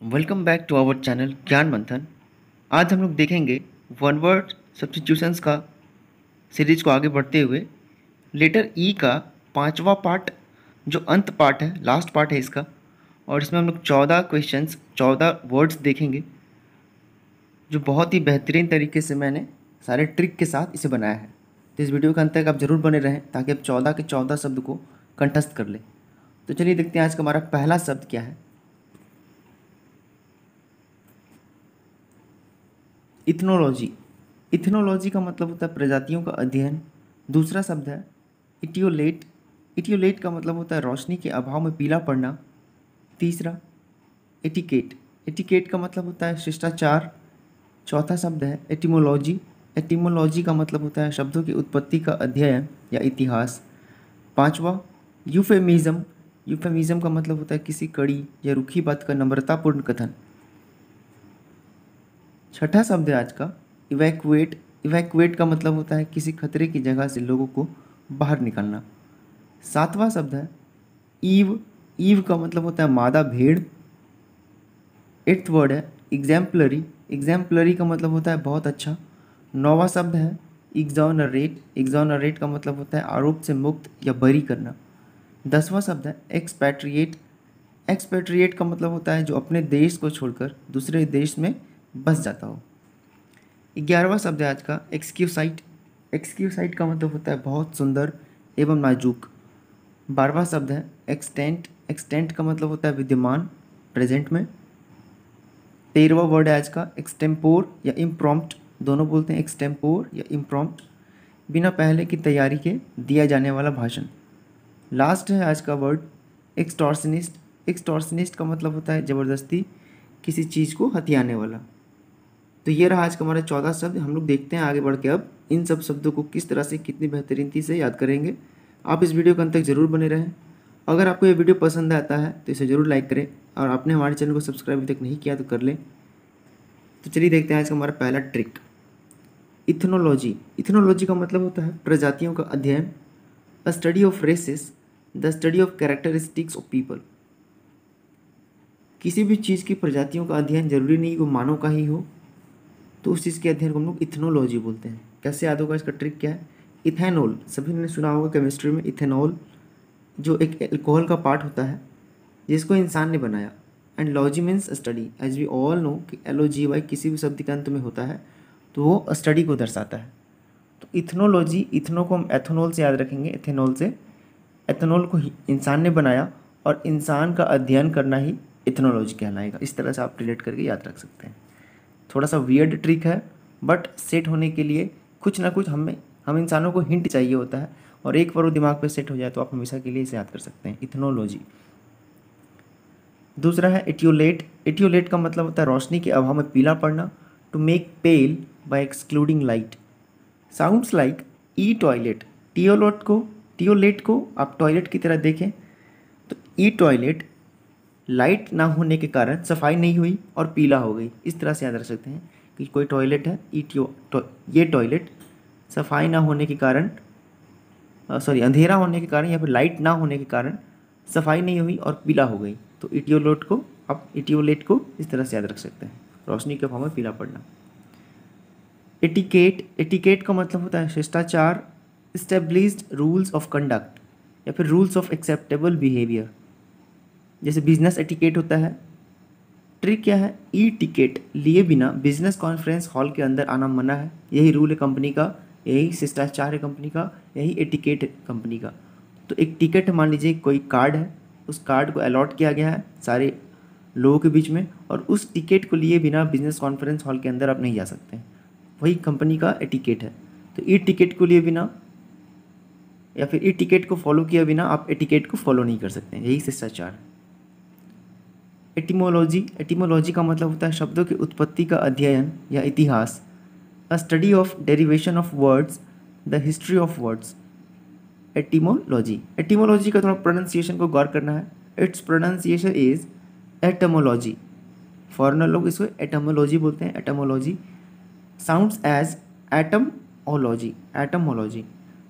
Welcome back to our channel Gyan Manthan. आज हम लोग देखेंगे वन वर्ड सब्स्टिट्यूशंस का सीरीज को आगे बढ़ते हुए लेटर ई का पांचवा पार्ट, जो अंत पार्ट है, लास्ट पार्ट है इसका। और इसमें हम लोग 14 क्वेश्चंस, 14 वर्ड्स देखेंगे, जो बहुत ही बेहतरीन तरीके से मैंने सारे ट्रिक के साथ इसे बनाया है। तो इस वीडियो के अंत तक आप ज़रूर बने रहें ताकि आप 14 के 14 शब्द को कंठस्थ कर लें। तो चलिए देखते हैं आज का हमारा पहला शब्द क्या है। इथनोलॉजी। इथनोलॉजी का मतलब होता है प्रजातियों का अध्ययन। दूसरा शब्द है इटियोलेट। इटियोलेट का मतलब होता है रोशनी के अभाव में पीला पड़ना। तीसरा एटिकेट। एटिकेट का मतलब होता है शिष्टाचार। चौथा शब्द है एटिमोलॉजी। एटिमोलॉजी का मतलब होता है शब्दों की उत्पत्ति का अध्ययन या इतिहास। पांचवा यूफेमिज्म। यूफेमिज्म का मतलब होता है किसी कड़ी या रूखी बात का नम्रतापूर्ण कथन। छठा शब्द है आज का इवैक्यूएट। इवैक्यूएट का मतलब होता है किसी खतरे की जगह से लोगों को बाहर निकालना। सातवां शब्द है ईव। ईव का मतलब होता है मादा भेड़। एट्थ वर्ड है एग्जाम्पलरी। एग्जाम्पलरी का मतलब होता है बहुत अच्छा। नौवां शब्द है एग्जॉनरेट। एग्जॉनरेट का मतलब होता है आरोप से मुक्त या बरी करना। 10वां शब्द है एक्सपैट्रिएट। एक्सपैट्रिएट का मतलब होता है जो अपने देश को छोड़कर दूसरे देश में बस जाता हो। 11वां शब्द है आज का एक्सक्यूसाइट। एक्सक्यूसाइट का मतलब होता है बहुत सुंदर एवं नाजुक। 12वां शब्द है एक्सटेंट। एक्सटेंट का मतलब होता है विद्यमान, प्रेजेंट में। 13वां वर्ड है आज का एक्सटेम्पोर या इम्प्रॉम्प्ट। दोनों बोलते हैं एक्सटेम्पोर या इम्प्रॉम्प्ट। बिना पहले की तैयारी के दिया जाने वाला भाषण। लास्ट है आज का वर्ड एक्सटॉर्शनिस्ट। एक्सटॉर्शनिस्ट का मतलब होता है ज़बरदस्ती किसी चीज़ को हथियाने वाला। तो ये रहा आज का हमारा 14 शब्द। हम लोग देखते हैं आगे बढ़ के अब इन सब शब्दों को किस तरह से कितनी बेहतरीनती से याद करेंगे। आप इस वीडियो के अंत तक ज़रूर बने रहें। अगर आपको ये वीडियो पसंद आता है तो इसे ज़रूर लाइक करें, और आपने हमारे चैनल को सब्सक्राइब अभी तक नहीं किया तो कर लें। तो चलिए देखते हैं आज का हमारा पहला ट्रिक, इथनोलॉजी। इथनोलॉजी का मतलब होता है प्रजातियों का अध्ययन। A study of races, the study of characteristics of people. किसी भी चीज़ की प्रजातियों का अध्ययन जरूरी नहीं वो मानव का ही हो, तो उस चीज़ के अध्ययन को हम लोग इथनोलॉजी बोलते हैं। कैसे याद होगा, इसका ट्रिक क्या है। इथेनॉल, सभी ने सुना होगा केमिस्ट्री में, इथेनॉल जो एक एल्कोहल का पार्ट होता है जिसको इंसान ने बनाया। And logy means study, as we all know कि LOGY किसी भी शब्द के अंत में होता है तो वो स्टडी को दर्शाता है। तो इथनोलॉजी, इथनो को हम एथेनॉल से याद रखेंगे, इथेनॉल से। एथेनॉल को इंसान ने बनाया और इंसान का अध्ययन करना ही इथनोलॉजी कहलाएगा। इस तरह से आप रिलेट करके याद रख सकते हैं। थोड़ा सा वियर्ड ट्रिक है, बट सेट होने के लिए कुछ ना कुछ हम इंसानों को हिंट चाहिए होता है, और एक बार वो दिमाग पे सेट हो जाए तो आप हमेशा के लिए इसे याद कर सकते हैं, इथनोलॉजी। दूसरा है एटियोलेट। एटियोलेट का मतलब होता है रोशनी के अभाव में पीला पड़ना, to make pale by excluding light. Sounds like e toilet. टियोलेट को आप टॉयलेट की तरह देखें, तो ई टॉयलेट लाइट ना होने के कारण सफाई नहीं हुई और पीला हो गई। इस तरह से याद रख सकते हैं कि कोई टॉयलेट है, ये टॉयलेट सफाई ना होने के कारण, अंधेरा होने के कारण या फिर लाइट ना होने के कारण सफाई नहीं हुई और पीला हो गई। तो इटियोलेट को इस तरह से याद रख सकते हैं, रोशनी के अभाव में पीला पड़ना। एटिकेट। एटिकेट का मतलब होता है शिष्टाचार, इस्टेब्लिश्ड रूल्स ऑफ कंडक्ट या फिर रूल्स ऑफ एक्सेप्टेबल बिहेवियर। जैसे बिजनेस एटिकेट होता है। ट्रिक क्या है, ई टिकट लिए बिना बिजनेस कॉन्फ्रेंस हॉल के अंदर आना मना है। यही रूल है कंपनी का, यही शिष्टाचार है कंपनी का, यही एटिकेट है कंपनी का। तो एक टिकट, मान लीजिए कोई कार्ड है, उस कार्ड को अलॉट किया गया है सारे लोगों के बीच में, और उस टिकट को लिए बिना बिजनेस कॉन्फ्रेंस हॉल के अंदर आप नहीं जा सकते हैं। वही कंपनी का एटिकेट है। तो ई टिकट को लिए बिना या फिर ई टिकट को फॉलो किए बिना आप एटिकेट को फॉलो नहीं कर सकते हैं, यही शिष्टाचार है। एटिमोलॉजी। एटिमोलॉजी का मतलब होता है शब्दों की उत्पत्ति का अध्ययन या इतिहास। A study of derivation of words, the history of words. Etymology. Etymology का थोड़ा प्रोनाउंसिएशन को गौर करना है। Its pronunciation is etymology. Foreigner लोग इसको एटमोलॉजी बोलते हैं, etymology. Sounds as etymology, etymology.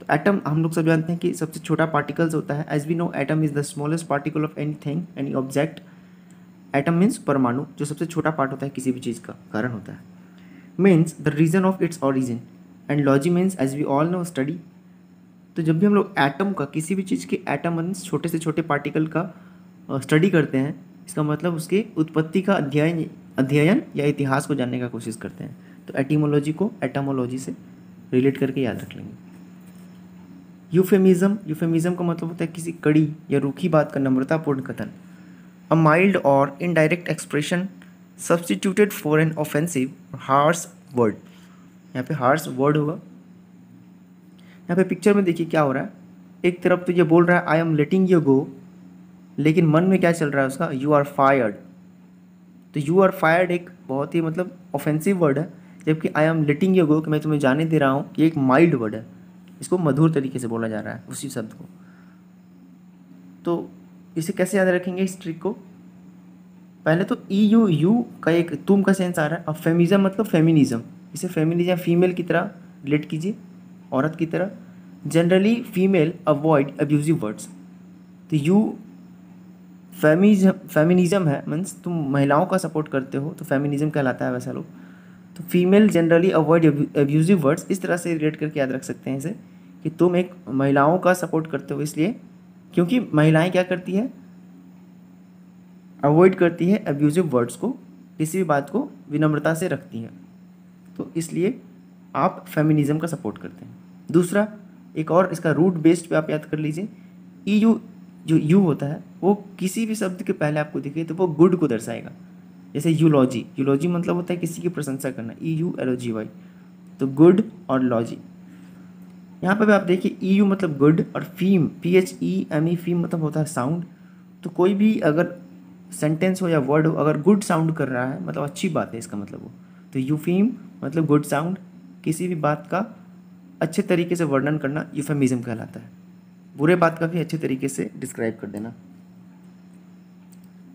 तो एटम हम लोग सब जानते हैं कि सबसे छोटा पार्टिकल्स होता है। As we know atom is the smallest particle of anything, any object. Atom means परमाणु, जो सबसे छोटा पार्ट होता है किसी भी चीज़ का, कारण होता है। Means the reason of its origin, and logy means as we all know study. तो जब भी हम लोग एटम का, किसी भी चीज़ के एटम मीन्स छोटे से छोटे पार्टिकल का स्टडी करते हैं, इसका मतलब उसके उत्पत्ति का अध्ययन या इतिहास को जानने का कोशिश करते हैं। तो एटिमोलॉजी को एटमोलॉजी से रिलेट करके याद रख लेंगे। यूफेमिज्म का मतलब होता है किसी कड़ी या रूखी बात का नम्रतापूर्ण कथन। अ माइल्ड और indirect expression substituted for an offensive harsh word. यहाँ पे हार्श वर्ड होगा। यहाँ पे पिक्चर में देखिए क्या हो रहा है, एक तरफ तो ये बोल रहा है I am letting you go, लेकिन मन में क्या चल रहा है उसका, यू आर फायर्ड। तो यू आर फायर्ड एक बहुत ही मतलब ऑफेंसिव वर्ड है, जबकि I am letting you go कि मैं तुम्हें जाने दे रहा हूँ, ये एक माइल्ड वर्ड है, इसको मधुर तरीके से बोला जा रहा है उसी शब्द को। तो इसे कैसे याद रखेंगे इस ट्रिक को, पहले तो यू का एक तुम का सेंस आ रहा है। अब फेमिज्म मतलब फेमिनिज्म, इसे फेमिनिज्म फीमेल की तरह रिलेट कीजिए, औरत की तरह। Generally female avoid abusive words. तो यू फेमिनिज्म है, मीन्स तुम महिलाओं का सपोर्ट करते हो, तो फेमिनिज्म कहलाता है वैसा लोग। तो female generally avoid abusive words, इस तरह से रिलेट करके याद रख सकते हैं इसे, कि तुम एक महिलाओं का सपोर्ट करते हो, इसलिए क्योंकि महिलाएं क्या करती है, अवॉइड करती है अब्यूजिव वर्ड्स को, किसी भी बात को विनम्रता से रखती हैं, तो इसलिए आप फेमिनिज्म का सपोर्ट करते हैं। दूसरा एक और इसका रूट बेस्ड पे आप याद कर लीजिए, ई यू, जो यू होता है वो किसी भी शब्द के पहले आपको दिखे तो वो गुड को दर्शाएगा। जैसे यूलॉजी, यूलॉजी मतलब होता है किसी की प्रशंसा करना, EULOGY, तो गुड और लॉजी। यहाँ पर भी आप देखिए ई यू मतलब गुड, और फीम PHEME फीम मतलब होता है साउंड। तो कोई भी अगर सेंटेंस हो या वर्ड हो, अगर गुड साउंड कर रहा है मतलब अच्छी बात है इसका मतलब वो। तो यूफीम मतलब गुड साउंड, किसी भी बात का अच्छे तरीके से वर्णन करना यूफेमिज्म कहलाता है। बुरे बात का भी अच्छे तरीके से डिस्क्राइब कर देना।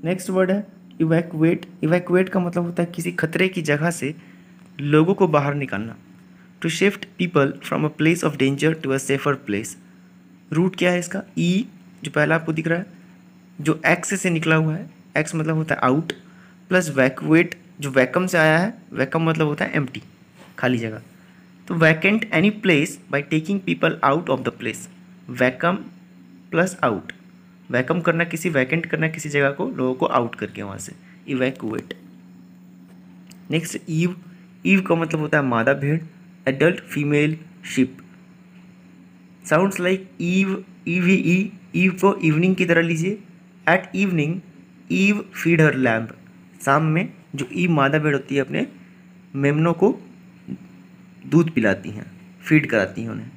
नेक्स्ट वर्ड है इवैक्यूएट। इवैक्यूएट का मतलब होता है किसी खतरे की जगह से लोगों को बाहर निकालना। To shift people from a place of danger to a safer place. Root क्या है इसका, ई जो पहला आपको दिख रहा है, जो एक्स से निकला हुआ है, एक्स मतलब होता है आउट, प्लस वैक्यूएट जो वैकम से आया है, वैकम मतलब होता है एम्प्टी, खाली जगह। तो vacant any place by taking people out of the place. Vacuum plus out, vacuum करना किसी, वैकेंट करना किसी जगह को, लोगों को आउट करके वहाँ से, इवैक्यूएट। Next ewe. ईव का मतलब होता है मादा भेड़, adult female sheep. Sounds like eve, EVE। Eve को इवनिंग की तरह लीजिए। At evening eve feed her lamp. शाम में जो ईव मादा भेड़ होती है अपने मेमनों को दूध पिलाती हैं, फीड कराती हैं उन्हें।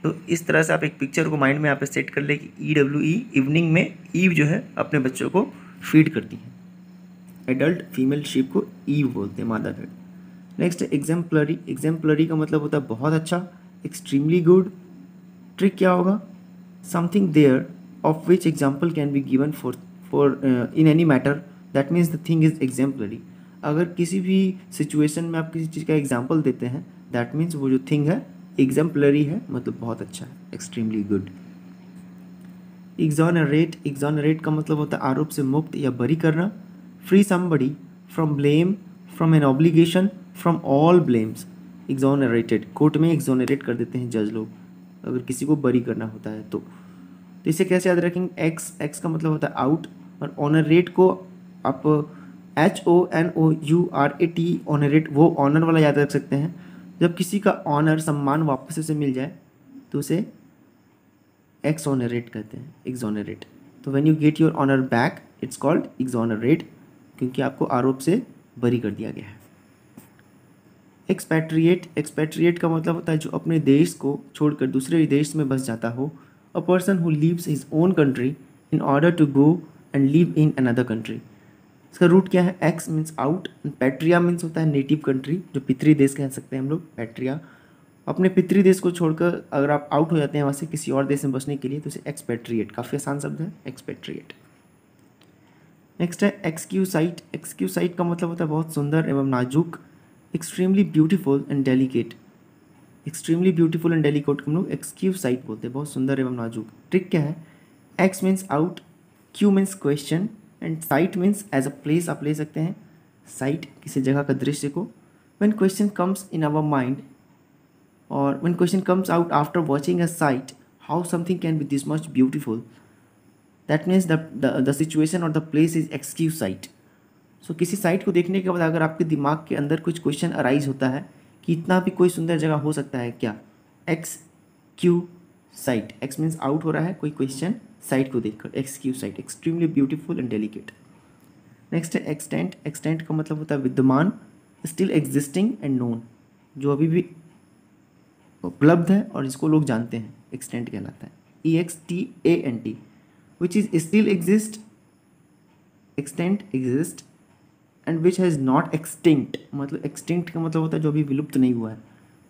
तो इस तरह से आप एक पिक्चर को माइंड में यहाँ पे सेट कर ले कि EWE इवनिंग में ईव जो है अपने बच्चों को फीड करती है। एडल्ट फीमेल शिप को ईव बोलते हैं, मादा भेड़। Next exemplary. एग्जाम्पलरी का मतलब होता है बहुत अच्छा, एक्सट्रीमली गुड। ट्रिक क्या होगा, something there of which example can be given for in any matter, that means the thing is exemplary. अगर किसी भी सिचुएशन में आप किसी चीज़ का एग्जाम्पल देते हैं, दैट मीन्स वो जो थिंग है एग्जाम्पलरी है, मतलब बहुत अच्छा है, एक्सट्रीमली गुड। एग्जॉनरेट। एग्जॉनरेट का मतलब होता है आरोप से मुक्त या बरी करना। Free somebody from blame, from an obligation, from all blames. Exonerated, court में एग्जॉनरेट कर देते हैं जज लोग अगर किसी को बरी करना होता है तो इसे कैसे याद रखेंगे, एक्स का मतलब होता है आउट, और ऑनरेट को आप HONOURAT ऑनरेट, वो ऑनर वाला याद रख सकते हैं। जब किसी का ऑनर, सम्मान वापस उसे मिल जाए तो उसे एक्सऑनरेट कहते हैं, एग्जॉनरेट। तो when you get your honour back it's called exonerate, क्योंकि आपको आरोप से बरी कर दिया गया है। एक्सपैट्रिएट। एक्सपैट्रिएट का मतलब होता है जो अपने देश को छोड़कर दूसरे देश में बस जाता हो। A person who leaves his own country in order to go and live in another country. इसका रूट क्या है, ex means out, patria means होता है नेटिव कंट्री, जो पितृ देश कह सकते हैं हम लोग, पैट्रिया। अपने पितृ देश को छोड़कर अगर आप आउट हो जाते हैं वहाँ से किसी और देश में बसने के लिए, तो इसे एक्सपैट्रिएट, काफ़ी आसान शब्द है एक्सपैट्रिएट। नेक्स्ट है एक्सक्यूसाइट। एक्सक्यूसाइट का मतलब होता है बहुत सुंदर एवं नाजुक, extremely beautiful and delicate. Extremely beautiful and delicate को हम लोग एक्सक्यूसाइट बोलते हैं, बहुत सुंदर एवं नाजुक। ट्रिक क्या है, ex means out, que means question, and site means as a place आप ले सकते हैं, साइट किसी जगह का दृश्य को। When question comes in our mind और when question comes out after watching a site, how something can be this much beautiful, that means the situation और the place is exquisite. So किसी site को देखने के बाद अगर आपके दिमाग के अंदर कुछ क्वेश्चन अराइज होता है कि इतना भी कोई सुंदर जगह हो सकता है क्या, x Q site, x means out हो रहा है कोई क्वेश्चन साइट को देखकर, x Q site, extremely beautiful and delicate. Next है एक्सटेंट। एक्सटेंट का मतलब होता है विद्यमान, स्टिल एग्जिस्टिंग एंड नोन, जो अभी भी उपलब्ध है और जिसको लोग जानते हैं, एक्सटेंट कहलाता है। EXTANT which is still exist, extent exist and which has not extinct, मतलब एक्सटिंक्ट का मतलब होता है जो अभी विलुप्त नहीं हुआ है,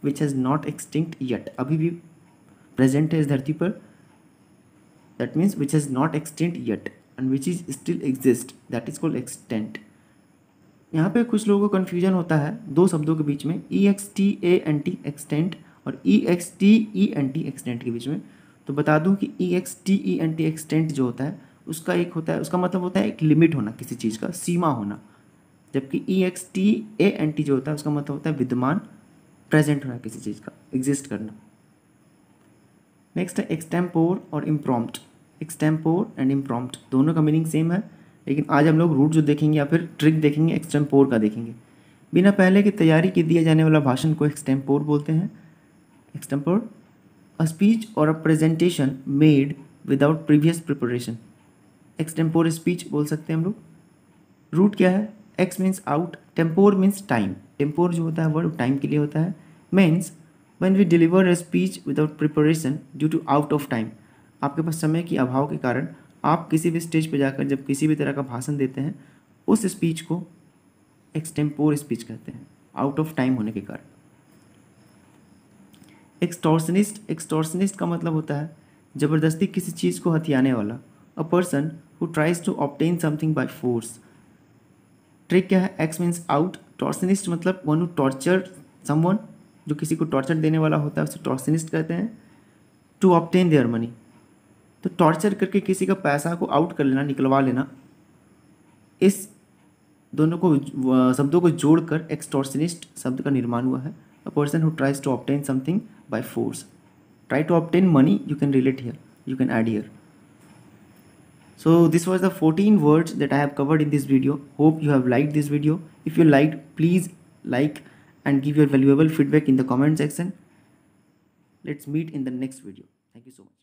which has not extinct yet, अभी भी प्रेजेंट है इस धरती पर, that means which has not extinct yet and which is still exist, that is called extent. यहाँ पे कुछ लोगों को कन्फ्यूजन होता है दो शब्दों के बीच में, EXTANT एक्सटेंट और EXTENT एक्सटेंट के बीच में। तो बता दूँ कि EXTENT एक्सटेंट जो होता है उसका एक होता है, उसका मतलब होता है एक लिमिट होना, किसी चीज़ का सीमा होना, जबकि EXTANT जो होता है उसका मतलब होता है विद्यमान, प्रेजेंट होना, किसी चीज़ का एग्जिस्ट करना। नेक्स्ट है एक्सटेम्पोर और इम्प्रॉम्प्ट। एक्सटेम्पोर एंड इम्प्रॉम्प्ट दोनों का मीनिंग सेम है, लेकिन आज हम लोग रूट जो देखेंगे या फिर ट्रिक देखेंगे एक्सटेम्पोर का देखेंगे। बिना पहले की तैयारी के दिए जाने वाला भाषण को एक्सटेम्पोर बोलते हैं। एक्सटेम्पोर अ स्पीच और a presentation made without previous preparation, extempore speech बोल सकते हैं हम लोग। रूट क्या है, ex means out, tempore means time, tempore जो होता है वर्ड टाइम के लिए होता है। Means when we deliver a speech without preparation due to out of time, आपके पास समय की अभाव के कारण आप किसी भी स्टेज पर जाकर जब किसी भी तरह का भाषण देते हैं, उस स्पीच को एक्सटेम्पोर स्पीच कहते हैं, आउट ऑफ टाइम होने के कारण। एक्सटॉर्शनिस्ट, एक्सटॉर्शनिस्ट का मतलब होता है ज़बरदस्ती किसी चीज़ को हथियाने वाला, a person who tries to obtain something by force. Trick क्या है, एक्स मीन्स आउट, टॉर्शनिस्ट मतलब वन हु टॉर्चर समवन, जो किसी को टॉर्चर देने वाला होता है उसे टॉर्शनिस्ट कहते हैं। टू ऑब्टेन देयर मनी, तो टॉर्चर करके किसी का पैसा को आउट कर लेना, निकलवा लेना, इस दोनों को शब्दों को जोड़कर एक्सटॉर्शनिस्ट शब्द का निर्माण हुआ है। A person who tries to obtain something by force, try to obtain money, you can relate here, you can add here. So this was the 14 words that I have covered in this video. Hope you have liked this video. If you liked, please like and give your valuable feedback in the comment section. Let's meet in the next video. Thank you so much.